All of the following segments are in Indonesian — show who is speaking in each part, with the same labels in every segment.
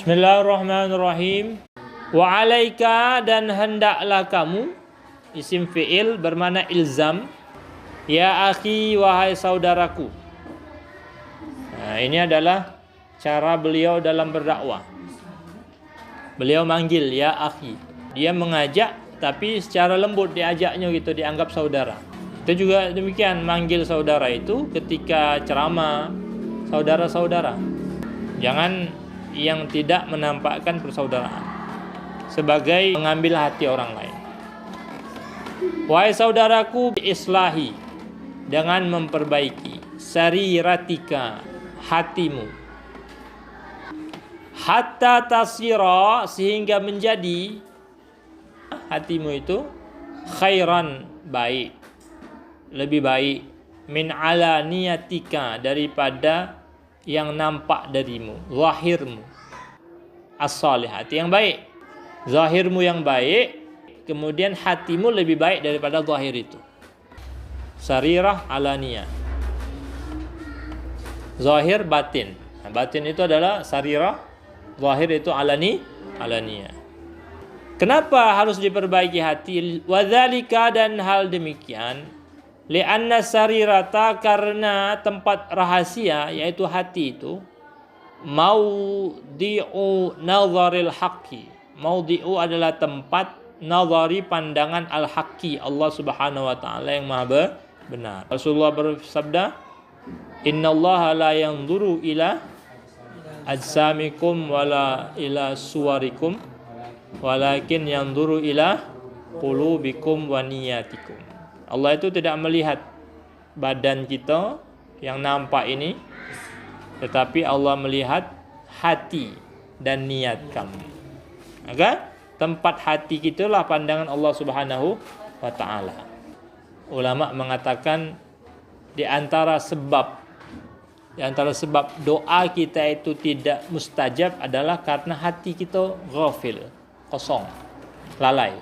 Speaker 1: Bismillahirrahmanirrahim. Wa alaika, dan hendaklah kamu, isim fi'il bermakna ilzam, ya akhi, wahai saudaraku. Nah, ini adalah cara beliau dalam berdakwah. Beliau manggil ya akhi. Dia mengajak tapi secara lembut diajaknya gitu, dianggap saudara. Itu juga demikian, manggil saudara itu ketika ceramah, saudara-saudara. Jangan yang tidak menampakkan persaudaraan sebagai mengambil hati orang lain. Wahai saudaraku, islahi, dengan memperbaiki, sariratika, hatimu, hatta tasira, sehingga menjadi hatimu itu khairan, baik, lebih baik, min alaniyatika, daripada yang nampak darimu, zahirmu, as-salih, hati yang baik, zahirmu yang baik, kemudian hatimu lebih baik daripada zahir itu. Sarirah alaniyah, zahir batin. Nah, batin itu adalah sarirah, zahir itu alaniyah. Kenapa harus diperbaiki hati? Wadzalika, dan hal demikian, li'anna sarirata, karena tempat rahasia yaitu hati itu, maudi'u nazaril haqqi. Maudi'u adalah tempat nazari, pandangan al-haqqi, Allah Subhanahu wa taala yang maha benar. Rasulullah bersabda, innallaha la yanzuru ila ajsamikum wala ila suwarikum walakin yanzuru ila qulubikum wa niyatikum. Allah itu tidak melihat badan kita yang nampak ini, tetapi Allah melihat hati dan niat kamu. Maka tempat hati kita lah pandangan Allah Subhanahu wa taala. Ulama mengatakan di antara sebab doa kita itu tidak mustajab adalah karena hati kita ghafil, kosong, lalai.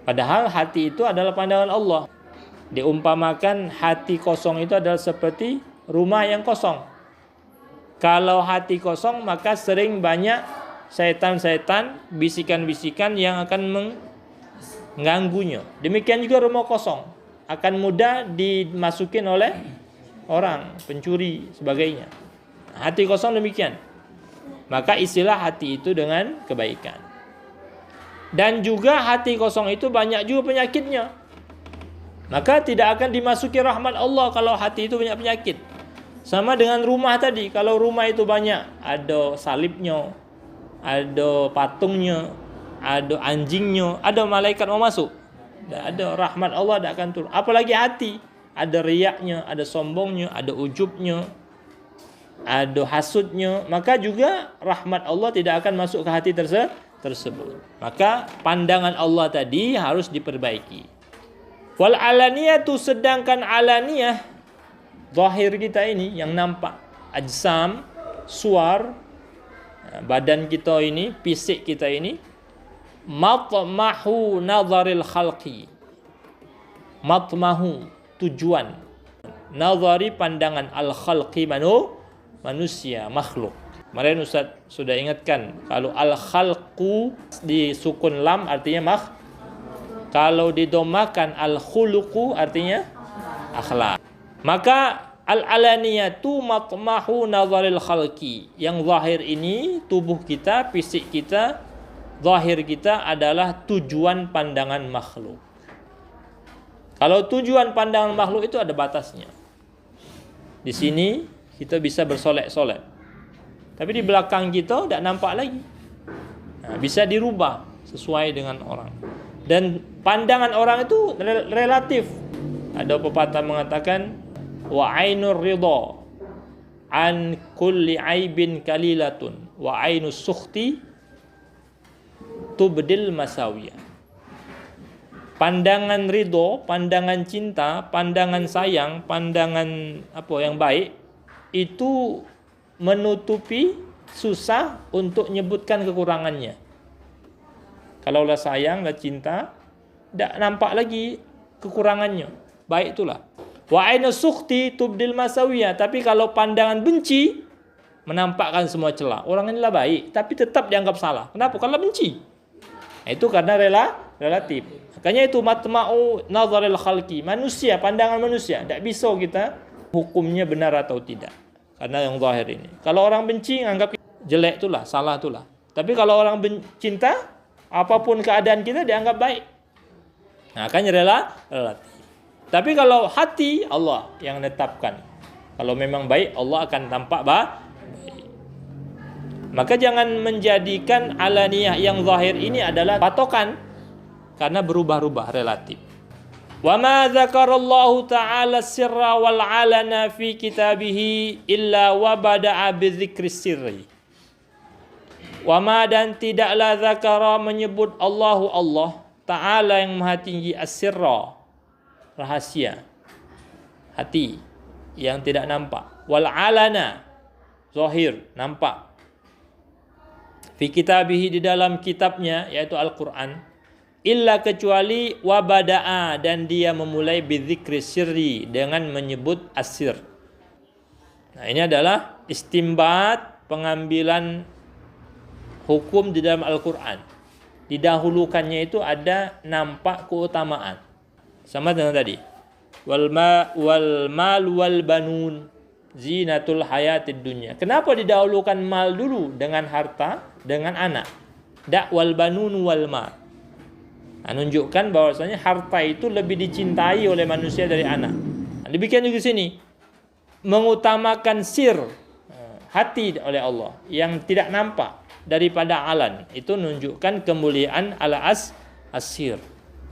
Speaker 1: Padahal hati itu adalah pandangan Allah. Diumpamakan hati kosong itu adalah seperti rumah yang kosong. Kalau hati kosong, maka sering banyak setan-setan, bisikan-bisikan yang akan mengganggunya. Demikian juga rumah kosong akan mudah dimasukin oleh orang, pencuri, sebagainya. Hati kosong demikian. Maka istilah hati itu dengan kebaikan. Dan juga hati kosong itu banyak juga penyakitnya. Maka tidak akan dimasuki rahmat Allah kalau hati itu banyak penyakit. Sama dengan rumah tadi. Kalau rumah itu banyak, ada salibnya, ada patungnya, ada anjingnya, ada malaikat mau masuk. Ada rahmat Allah tidak akan turun. Apalagi hati, ada riyaknya, ada sombongnya, ada ujubnya, ada hasudnya. Maka juga rahmat Allah tidak akan masuk ke hati tersebut. Maka pandangan Allah tadi harus diperbaiki. Wal alaniyatu, sedangkan alaniyah, zahir kita ini yang nampak, ajsam, suar, badan kita ini, fisik kita ini, matmahu nazaril khalqi. Matmahu, tujuan, nazari, pandangan, al khalqi, manusia, makhluk. Kemarin Ustaz sudah ingatkan, kalau al-khalqu disukun lam artinya kalau didomakan al-khuluqu artinya akhlak. Maka al-alaniyatu matmahu nazaril khalqi. Yang zahir ini, tubuh kita, fisik kita, zahir kita adalah tujuan pandangan makhluk. Kalau tujuan pandangan makhluk itu ada batasnya. Di sini kita bisa bersolek-solek, tapi di belakang kita tidak nampak lagi. Bisa dirubah sesuai dengan orang. Dan pandangan orang itu relatif. Ada pepatah mengatakan, wa ainur ridha an kulli aibin kalilatun wa ainus sukhti tubdil masawiyah. Pandangan ridho, pandangan cinta, pandangan sayang, pandangan yang baik itu menutupi, susah untuk menyebutkan kekurangannya. Kalau lah sayang, lah cinta, tidak nampak lagi kekurangannya. Baik itulah. Wa ainu sukhti tubdil masawiyah. Tapi kalau pandangan benci, menampakkan semua celah. Orang inilah baik, tapi tetap dianggap salah. Kenapa? Karena benci. Itu karena relatif. Makanya itu matma'u nazaril khalqi. Manusia, pandangan manusia. Tak bisa kita hukumnya benar atau tidak. Karena yang zahir ini. Kalau orang benci, anggap jelek itulah, salah itulah. Tapi kalau orang cinta, apapun keadaan kita dianggap baik. Nah, kan relatif. Tapi kalau hati, Allah yang menetapkan. Kalau memang baik, Allah akan tampak baik. Maka jangan menjadikan alaniyah yang zahir ini adalah patokan. Karena berubah-ubah relatif. Wa ma dzakarallahu ta'ala sirra wal alana fi kitabihi illa wa bada'a bidzikri sirri. Wa ma dan tidaklah zakara menyebut Allah Ta'ala yang maha tinggi as-sirra, rahasia, hati yang tidak nampak, wal alana, zahir, nampak. Fi kitabihi di dalam kitabnya yaitu Al-Qur'an, illa kecuali wabada'a dan dia memulai bidzikri sirri dengan menyebut asir. Nah, ini adalah istimbat pengambilan hukum di dalam Al-Qur'an. Didahulukannya itu ada nampak keutamaan. Sama dengan tadi. Wal mal wal banun zinatul hayatid dunya. Kenapa didahulukan mal dulu dengan harta, dengan anak? Wal banun wal mal. Menunjukkan bahwasanya harta itu lebih dicintai oleh manusia dari anak. Demikian juga sini. Mengutamakan sir, hati oleh Allah yang tidak nampak daripada alan. Itu menunjukkan kemuliaan asir,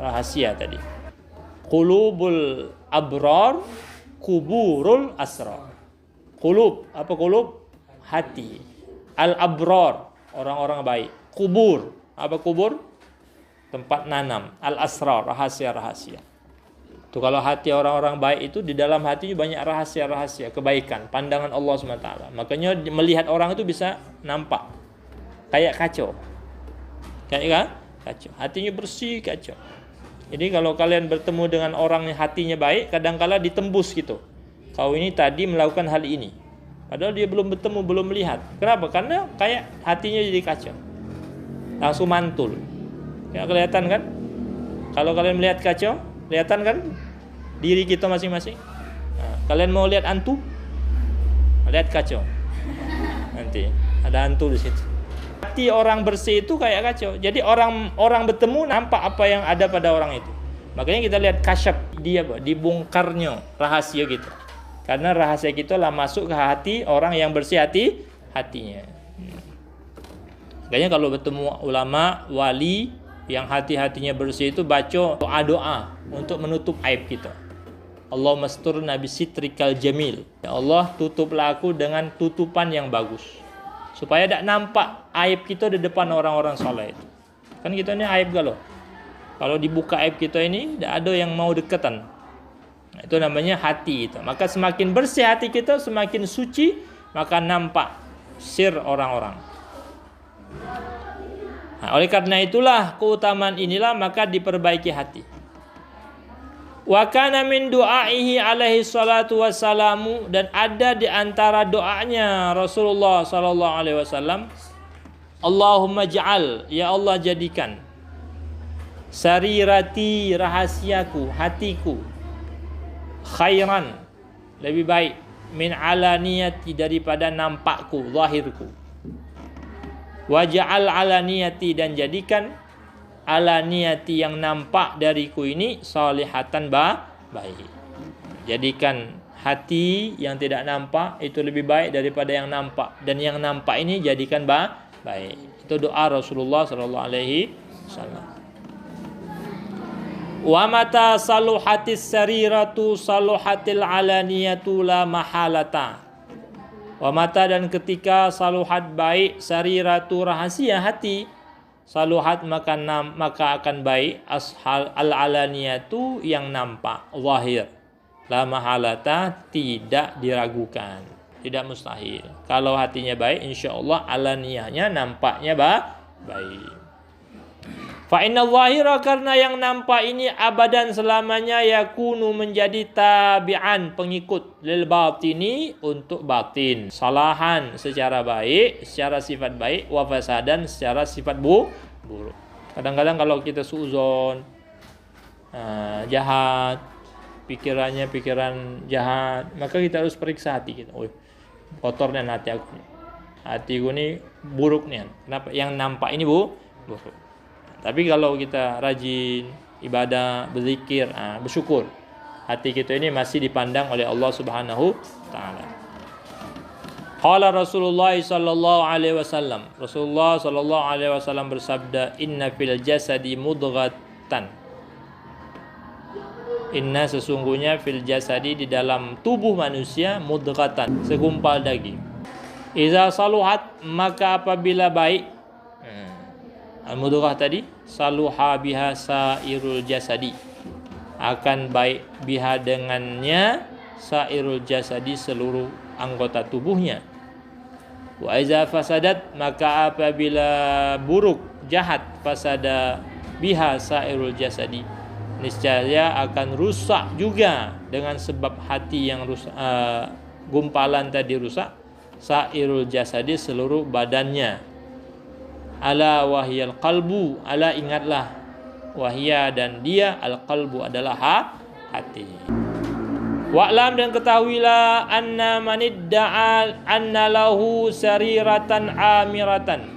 Speaker 1: rahasia tadi. Qulubul abrar, kuburul asrar. Qulub, apa qulub? Hati. Al-abrar, orang-orang baik. Kubur, apa kubur? Tempat nanam. Al-asrar, rahasia-rahasia. Itu kalau hati orang-orang baik itu, di dalam hatinya banyak rahasia-rahasia, kebaikan, pandangan Allah SWT. Makanya melihat orang itu bisa nampak. Kayak kacau. Kayak kacau. Hatinya bersih, kacau. Jadi kalau kalian bertemu dengan orang yang hatinya baik, kadang-kala ditembus gitu. Kau ini tadi melakukan hal ini. Padahal dia belum bertemu, belum melihat. Kenapa? Karena kayak hatinya jadi kacau. Langsung mantul. Ya, kelihatan kan? Kalau kalian melihat kacau, kelihatan kan diri kita masing-masing. Nah, kalian mau lihat hantu? Lihat kacau. Nanti ada hantu di situ. Hati orang bersih itu kayak kacau. Jadi orang bertemu nampak apa yang ada pada orang itu. Makanya kita lihat kasyaf dia, dibongkarnya rahasia kita. Karena rahasia kita lah masuk ke hati orang yang bersih hatinya. Makanya kalau bertemu ulama, wali yang hati-hatinya bersih itu baca doa-doa untuk menutup aib kita. Allahumma asturna bisitrikal jamil. Ya Allah, tutuplah aku dengan tutupan yang bagus. Supaya tak nampak aib kita di depan orang-orang soleh itu. Kan kita ini aib galau. Kalau dibuka aib kita ini, tak ada yang mau dekatan. Itu namanya hati itu. Maka semakin bersih hati kita, semakin suci, maka nampak sir orang-orang. Nah, oleh karena itulah keutamaan inilah maka diperbaiki hati. Wa kana min du'aihi alaihi salatu wassalamu, dan ada di antara doanya Rasulullah sallallahu alaihi wasallam, Allahumma ja'al, ya Allah jadikan sarirati, rahasiaku, hatiku, khairan, lebih baik, min alaniyati, daripada nampakku, zahirku. Waja'al alaniyati, dan jadikan alaniyati yang nampak dariku ini salihatan baik. Jadikan hati yang tidak nampak itu lebih baik daripada yang nampak, dan yang nampak ini jadikan baik. Itu doa Rasulullah sallallahu alaihi wasallam. Wa mata saluhatis sariratu saluhatil alaniyatu la mahalata. Wa mata, dan ketika saluhat baik, sariratu rahasia hati, saluhat maka akan baik al alaniyatu yang nampak, zahir, la mahalata, tidak diragukan, tidak mustahil. Kalau hatinya baik, insya Allah alaniyahnya nampaknya baik. Fa inna zahira, karena yang nampak ini abadan selamanya, yakunu menjadi tabi'an, pengikut, lil batini, untuk batin, salahan secara baik, secara sifat baik, wa fasadan secara sifat buruk. Kadang-kadang kalau kita suuzon, jahat, pikirannya pikiran jahat, maka kita harus periksa hati kita. Kotornya hati aku, hatiku ini buruk nih. Kenapa? Yang nampak ini buruk. Tapi kalau kita rajin ibadah, berzikir, bersyukur, hati kita ini masih dipandang oleh Allah Subhanahu taala. Qala Rasulullah sallallahu alaihi wasallam. Rasulullah sallallahu alaihi wasallam bersabda, "Inna fil jasadi mudghatan." Inna, sesungguhnya, fil jasadi, di dalam tubuh manusia, mudghatan, segumpal daging. Iza saluhat, maka apabila baik, al-mudghah tadi, saluha biha sairul jasadi, akan baik biha dengannya, sairul jasadi, seluruh anggota tubuhnya. Wa iza fasadat, maka apabila buruk, jahat, fasada biha sairul jasadi, niscaya akan rusak juga dengan sebab hati yang rusak, gumpalan tadi rusak, sairul jasadi, seluruh badannya. Ala wahyal qalbu, ala ingatlah, wahya dan dia, al qalbu adalah hati. Wa'lam, dan ketahuilah, anna manidda'a anna lahu sariratan amiratan.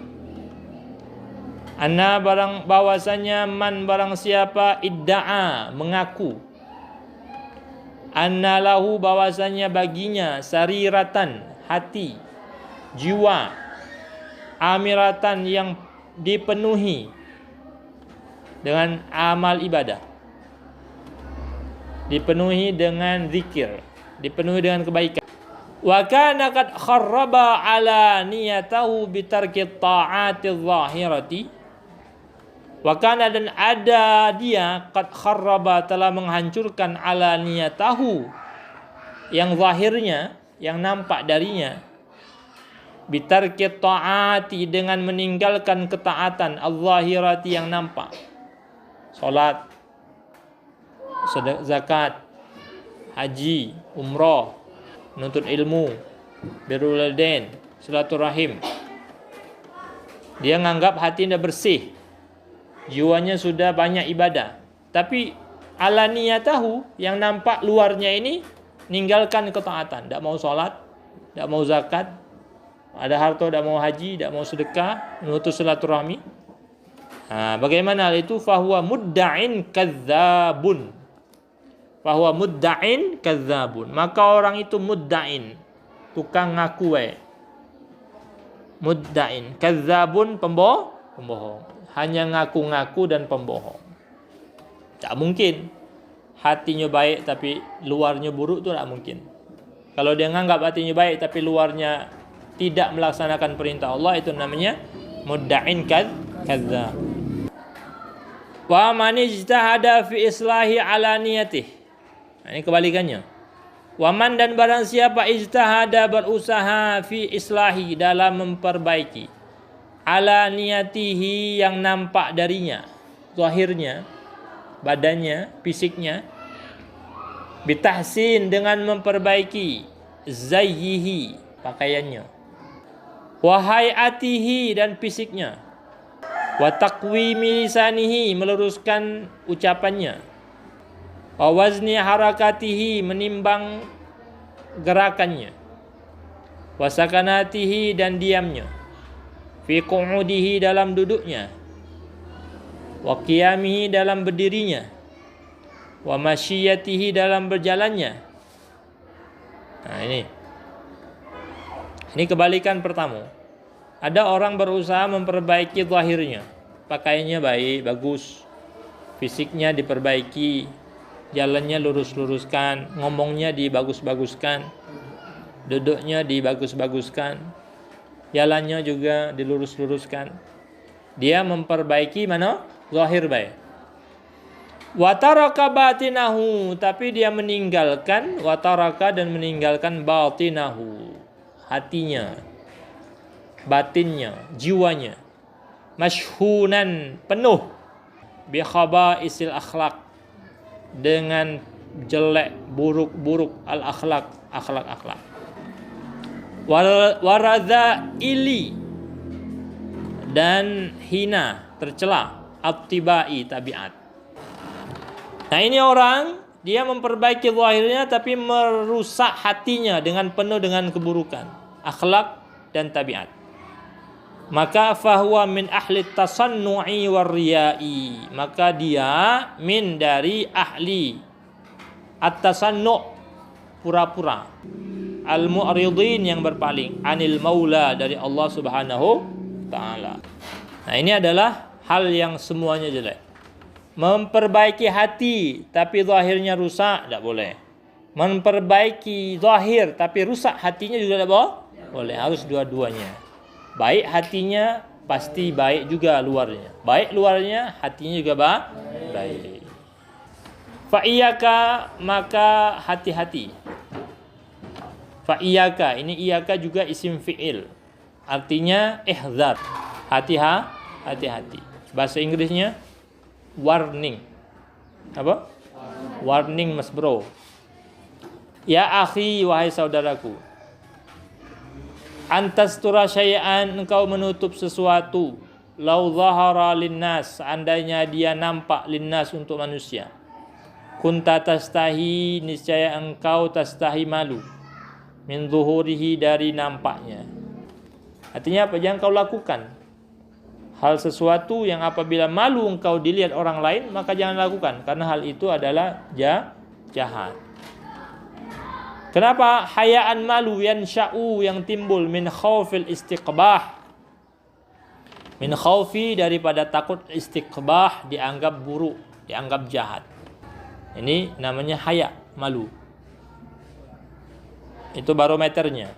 Speaker 1: Anna, barang bahwasanya, man, barang siapa, idda'a, mengaku, anna lahu, bahwasanya baginya, sariratan, hati, jiwa, amiratan, yang dipenuhi dengan amal ibadah, dipenuhi dengan zikir, dipenuhi dengan kebaikan. Wa kana qad kharraba ala niyatahu bitarki ta'ati zahirati. Wa kana, dan ada dia, qad kharraba, telah menghancurkan, ala niyatahu, yang zahirnya, yang nampak darinya, bitarki ta'ati, dengan meninggalkan ketaatan, al-zahirati, yang nampak, salat, zakat, haji, umrah, menuntut ilmu, birrul walidain, silaturahim. Dia nganggap hati dah bersih, jiwanya sudah banyak ibadah, tapi alaniyatahu, yang nampak luarnya ini, ninggalkan ketaatan, tak mau salat, tak mau zakat, ada harta, tak mau haji, tak mau sedekah, menuntut silaturahmi. Bagaimana hal itu? Fahuwa mudda'in kadzabun. Fahuwa mudda'in kadzabun. Maka orang itu mudda'in, tukang ngaku. Mudda'in, kadzabun, pembohong. Hanya ngaku-ngaku dan pembohong. Tak mungkin hatinya baik tapi luarnya buruk, itu tak mungkin. Kalau dia nganggap hatinya baik tapi luarnya tidak melaksanakan perintah Allah, itu namanya mudda'in kadzab. Wa man ijtahada fi islahi ala niyatih. Ini kebalikannya. Wa man, dan barang siapa, ijtahada, berusaha, fi islahi, dalam memperbaiki, ala niyatihi, yang nampak darinya, zahirnya, badannya, fisiknya, bitahsin, dengan memperbaiki, zayyihi, pakaiannya, wa hayatihi, dan fisiknya, wa taqwimi lisanihi, meluruskan ucapannya, wa wazni harakatihi, menimbang gerakannya, wa sakanatihi, dan diamnya, fi qu'udihi, dalam duduknya, wa qiyamihi, dalam berdirinya, wa masyiyatihi, dalam berjalannya. Ini kebalikan pertama. Ada orang berusaha memperbaiki zahirnya, pakaiannya baik, bagus, fisiknya diperbaiki, jalannya lurus-luruskan, ngomongnya dibagus-baguskan, duduknya dibagus-baguskan, jalannya juga dilurus-luruskan. Dia memperbaiki mana? Zahir baik. Wataraka batinahu, tapi dia meninggalkan, wataraka, dan meninggalkan batinahu, hatinya, batinnya, jiwanya, masyhunan, penuh, bi khaba'isil akhlaq, dengan jelek, buruk-buruk al-akhlaq, akhlak-akhlak. Waradha ili, dan hina, tercela, attibai, tabiat. Nah, ini orang dia memperbaiki zahirnya tapi merusak hatinya dengan penuh dengan keburukan, akhlak dan tabiat. Maka fahuwa min ahli tasannu'i warriya'i, maka dia min dari ahli at-tasannu', pura-pura, al-mu'ridin, yang berpaling, anil maula, dari Allah Subhanahu ta'ala. Nah, ini adalah hal yang semuanya jelek. Memperbaiki hati tapi zahirnya rusak, tidak boleh. Memperbaiki zahir tapi rusak hatinya juga tidak boleh. Harus dua-duanya. Baik hatinya, pasti baik juga luarnya. Baik luarnya, hatinya juga baik. Fa'iyaka, maka hati-hati. Fa'iyaka, ini iyaka juga isim fi'il, artinya ihzar, hati-hati. Bahasa Inggrisnya warning. Apa? Warning, mas bro. Ya akhi, wahai saudaraku, antastura syai'an, engkau menutup sesuatu, lau zahara linnas, seandainya dia nampak, linnas, untuk manusia, kunta tastahi, niscaya engkau tastahi, malu, min zuhurihi, dari nampaknya. Artinya apa? Jangan kau lakukan hal sesuatu yang apabila malu engkau dilihat orang lain, maka jangan lakukan, karena hal itu adalah jahat. Kenapa? Hayaan, malu, yansha'u, yang timbul, min khawfil istiqbah, min khawfi, daripada takut, istiqbah, dianggap buruk, dianggap jahat. Ini namanya haya, malu. Itu barometernya.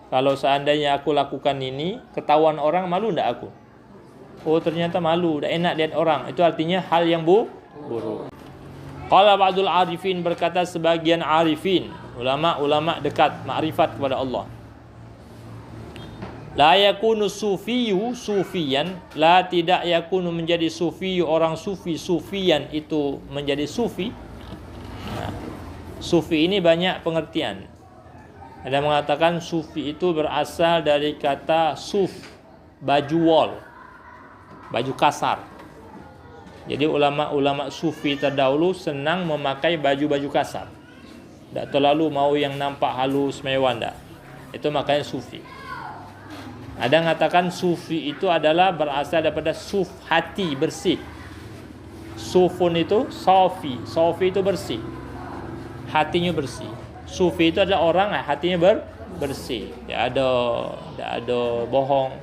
Speaker 1: Kalau seandainya aku lakukan ini, ketahuan orang, malu enggak aku? Oh, ternyata malu, enggak enak lihat orang. Itu artinya hal yang buruk. Qala ba'dul arifin, berkata sebagian arifin, ulama-ulama dekat makrifat kepada Allah. La yakunu sufiyu sufiyan, la, tidak yakunu menjadi sufiyu, orang sufi, sufiyan itu menjadi sufi. Nah, sufi ini banyak pengertian. Ada mengatakan sufi itu berasal dari kata suf, baju wol, baju kasar. Jadi ulama-ulama sufi terdahulu senang memakai baju-baju kasar. Tidak terlalu mau yang nampak halus, mewah, enggak. Itu makanya sufi. Ada mengatakan sufi itu adalah berasal daripada suf, hati, bersih. Sufun itu sofi, sofi itu bersih, hatinya bersih. Sufi itu adalah orang hatinya bersih. Tidak ada bohong,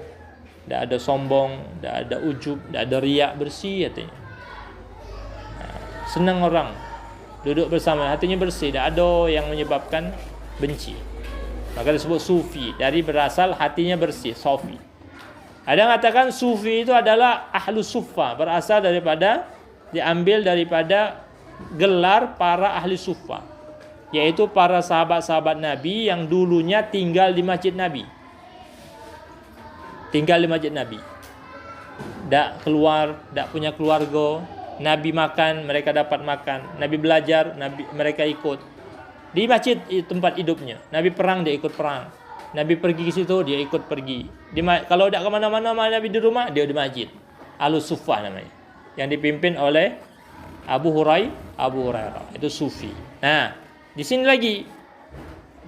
Speaker 1: tidak ada sombong, tidak ada ujub, tidak ada riak, bersih hatinya. Senang orang duduk bersama, hatinya bersih, tidak ada yang menyebabkan benci. Maka disebut sufi, dari berasal hatinya bersih, sofi. Ada yang mengatakan sufi itu adalah ahlu sufa, berasal daripada, diambil daripada gelar para ahli sufa, yaitu para sahabat-sahabat Nabi yang dulunya tinggal di masjid Nabi. Tinggal di masjid Nabi, tidak keluar, tidak punya keluarga. Nabi makan, mereka dapat makan. Nabi belajar, mereka ikut. Di masjid tempat hidupnya. Nabi perang, dia ikut perang. Nabi pergi ke situ, dia ikut pergi. Kalau tidak kemana-mana, Nabi di rumah, dia di masjid. Ahlus Suffah namanya. Yang dipimpin oleh Abu Hurairah. Itu sufi. Nah, di sini lagi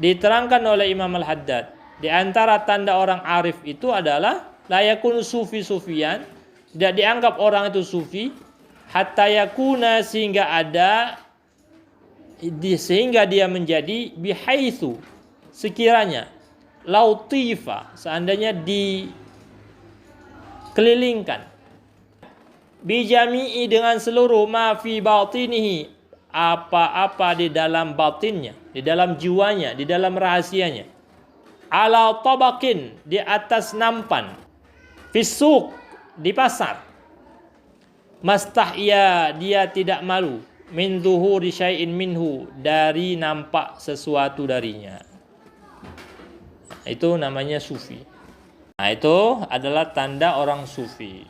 Speaker 1: diterangkan oleh Imam Al-Haddad. Di antara tanda orang arif itu adalah la yakunu sufi-sufian. Tidak dianggap orang itu sufi. Hatta yakuna, sehingga dia menjadi bihaitsu, sekiranya, lautifa, seandainya dikelilingkan, bijami'i, dengan seluruh ma fi batinihi, apa-apa di dalam batinnya, di dalam jiwanya, di dalam rahasianya, ala tabakin, di atas nampan, fisuk, di pasar, mastahya, dia tidak malu, min zuhuri syai'in minhu, dari nampak sesuatu darinya. Itu namanya sufi. Nah, itu adalah tanda orang sufi.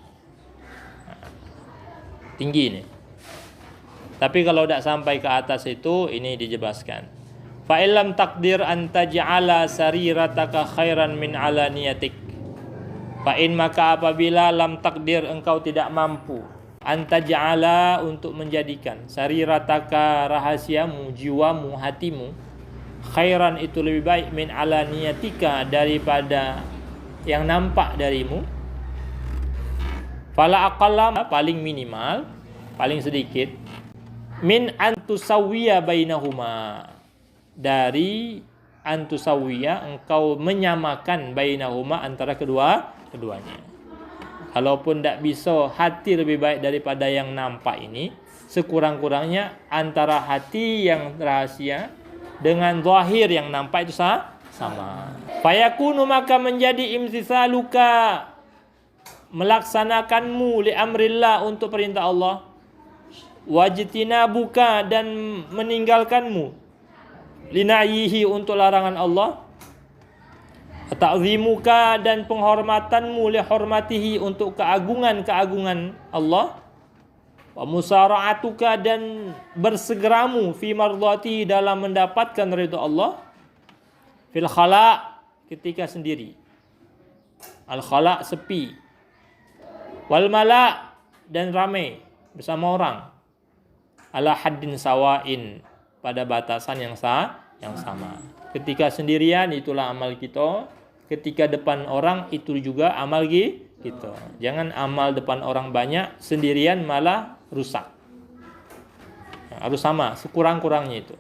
Speaker 1: tinggi nih. Tapi kalau tidak sampai ke atas itu, ini dijelaskan. Fa illam takdir an taj'ala sarirataka khairan min alaniyatik. Fa in maka apabila lam takdir engkau tidak mampu an taj'ala untuk menjadikan sarirataka rahasiamu, jiwamu, hatimu khairan itu lebih baik min alaniyatika daripada yang nampak darimu. Fala aqalla paling minimal, paling sedikit min antusawiya bainahuma dari antusawiya engkau menyamakan bainahuma antara keduanya. Kalaupun tidak bisa hati lebih baik daripada yang nampak ini, sekurang-kurangnya antara hati yang rahasia dengan zahir yang nampak itu sama. Fayakunu maka menjadi imtithaluka melaksanakanmu li amrillah untuk perintah Allah, wajtinabuka dan meninggalkanmu linayihi untuk larangan Allah, ta'zimuka dan penghormatanmu li hormatihi untuk keagungan Allah, wa musara'atuka dan bersegeramu fi mardhati dalam mendapatkan ridha Allah, fil khala ketika sendiri, al khala sepi, wal mala dan ramai bersama orang, ala haddin sawain pada batasan yang sama. Ketika sendirian itulah amal kita, ketika depan orang itu juga amal kita. Jangan amal depan orang banyak, sendirian malah rusak. Harus sama, sekurang-kurangnya itu.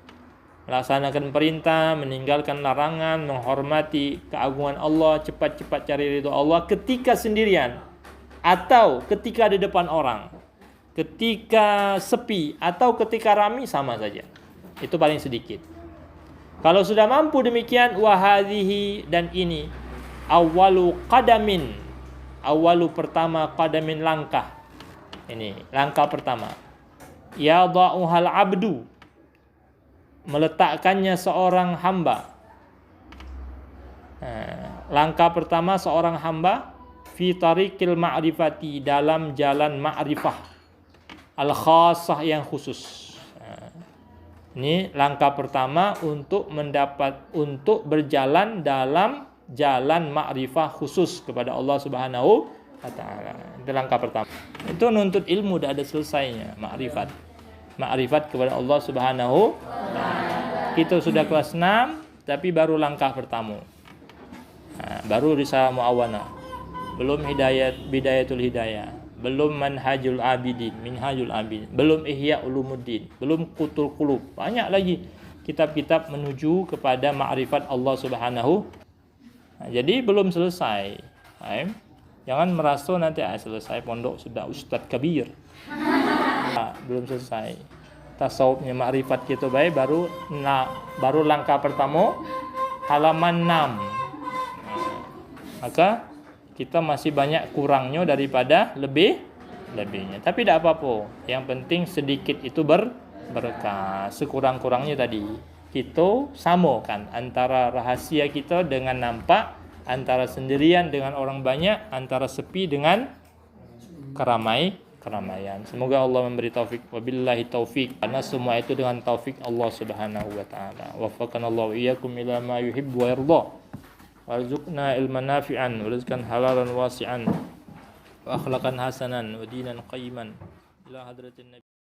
Speaker 1: Melaksanakan perintah, meninggalkan larangan, menghormati keagungan Allah, cepat-cepat cari ridho Allah ketika sendirian atau ketika di depan orang. Ketika sepi atau ketika ramai sama saja. Itu paling sedikit. Kalau sudah mampu demikian, wahadhihi dan ini awalu pertama qadamin langkah. Ini langkah pertama. Yada'uhal abdu meletakkannya seorang hamba. Langkah pertama seorang hamba fi tariqil ma'rifati dalam jalan ma'rifah al-khassah yang khusus. Ini langkah pertama untuk berjalan dalam jalan ma'rifah khusus kepada Allah Subhanahu wa taala. Itu langkah pertama. Itu nuntut ilmu dah ada selesainya, ma'rifat. Ma'rifat kepada Allah Subhanahu wa taala. Kita sudah kelas 6 tapi baru langkah pertama. Baru risalah muawwanah. Belum bidayatul hidayah. Belum minhajul abidin, belum ihya ulumuddin, belum qutul qulub. Banyak lagi kitab-kitab menuju kepada ma'rifat Allah Subhanahu. Jadi belum selesai. Jangan merasa nanti selesai pondok sudah ustaz kabir. Belum selesai. Tasawufnya ma'rifat kita baik baru langkah pertama halaman 6. Maka kita masih banyak kurangnya daripada lebihnya. Tapi tidak apa-apa. Yang penting sedikit itu berkah. Sekurang-kurangnya tadi kita samakan antara rahasia kita dengan nampak, antara sendirian dengan orang banyak, antara sepi dengan keramaian. Semoga Allah memberi taufik. Wabillahi taufik. Karena semua itu dengan taufik Allah Subhanahu wa taala. Waffaqanallahu iyyakum ila ma yuhibbu wa yarda. Warzuqna ilman nafi'an, rizqan halalan wasi'an, wa akhlaqan hasanan, wa dinan qayyiman ila hadratin nabi.